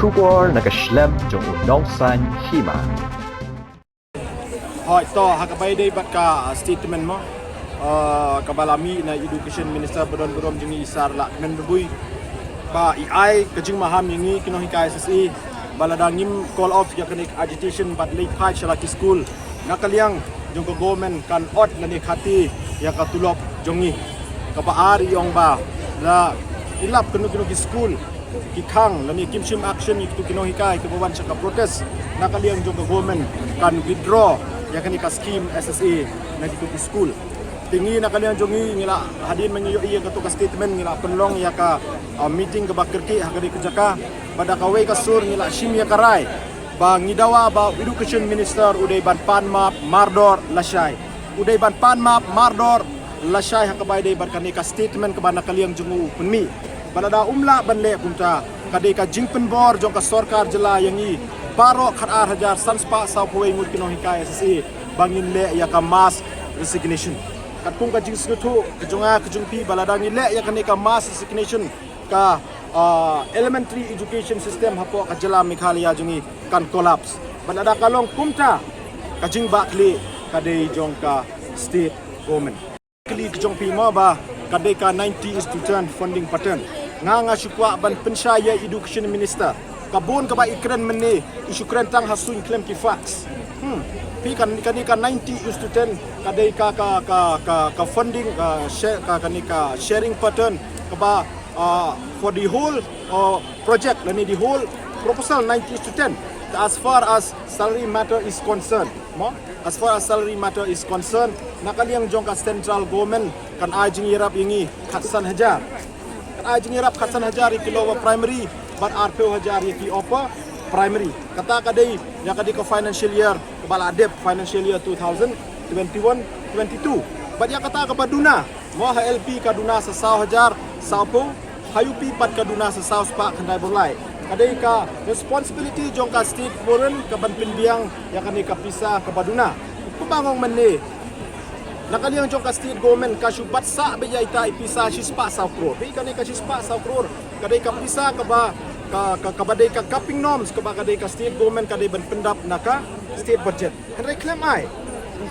出国那个 Schlemm 中农山希嘛。Hoi to hakabai dei bat ka statement mo kabalami na education minister Badon Berom jingi isar la men bui ba ai kajing maham yingi kino hikai SSE baladangim call off yaknik agitation bat late khai shalaki school nakaliang jong ko government kan ot na ni khati yakatulop jongi kapaar yong ba la ilap kino ki school ki khang lani kimchim action itu kino hikai ke bawan saka protest nakaliang jong ko government kan withdraw yakni ka scheme SSA na dito di school tingi na kaniang jongi ngila hadin manyo iya ka to ka statement ngila penlong ya ka meeting ka bakirki hagari kejaka pada kawe ka sur ngila shim ya karai ba ngidawa ba education minister uday ban panmap mardor lashay uday ban panmap mardor lashay hakabay day ban kani ka statement ka ban nakaliang jongu penmi balada umla banle kunta kadai ka jingpen bor jong ka sarkar jela yangi Paro khatar hajar sanspa sapoi mut kino hikai SSE bangin le ya ka mass resignation katung ka jing skutu kejonga kejungpi baladang le ya ka mass resignation ka elementary education system hapo ka jela Meghalaya jungi kan collapse balada kalong kumta ka jing bakli kadai jong ka state government kli kejungpi ma ba kadai ka 90:10 funding pattern nga syukwa ban pensyaya education minister kabun ka ba ikren meni isu kren tang hasun claim ki fax pi kan 90:10 kadai ka funding share ka sharing pattern ka ba for the whole project lani the whole proposal 90:10 as far as salary matter is concerned as far as salary matter is concerned nakaliang jong ka central government kan ajing irap ingi khatsan hajar kan ajing irap khatsan hajar ikilawa primary but RPO hajar yaki opa primary kata kadai yang kadai ke financial year kebala adep financial year 2021-22 but yang kata ke baduna mo HLP kaduna sa saw hajar sapo hayupi pat kaduna sa saw spa kandai bolai kadai ka responsibility jong ka state foreign ke ban pinbiang yang kadai ka pisa ke baduna pembangong menne nakaliang jong ka state government ka syubat sa beja ita ipisa sispa saw crore pi kadai ka sispa saw crore kadai ka pisa ke ba kabadai ka capping norms kabadai ka state government kadai ban pendap naka state budget kadai claim ai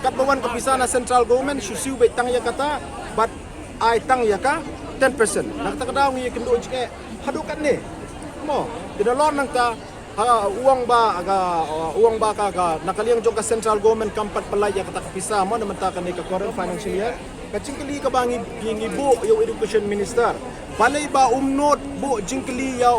kat bawan kapisa na central government susiu be tang ya kata but ai tang ya ka 10% nak ta kadaw ngi kendo jke hadukan ni mo tidalon nang ta uang ba ka nakaliang jong ka central government kampat palay ya kata kapisa mo naman ta kanai ka current financial year kacingkeli ka bangi bu yo education minister balay ba umnot bu jingkeli ya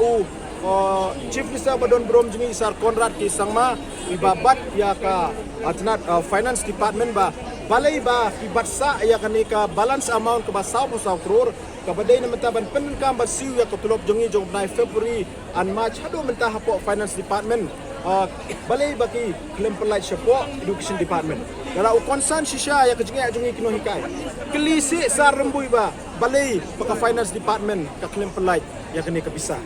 Chief Minister Badon Berom jingi isar Konrad ki sangma ibabat ya ka atnat finance department ba balai ba ibatsa ya ka balance amount ka ba 100 crore ka badai na mentaban penkam ba siu ya ka tulop jingi jong na February and March hado mentah hapo finance department balai ba ki claim pelai syapo education department kalau concern shisha ya ka jingi kino hikai kelisi sar rembui ba balai ka finance department ka claim pelai ya ka bisa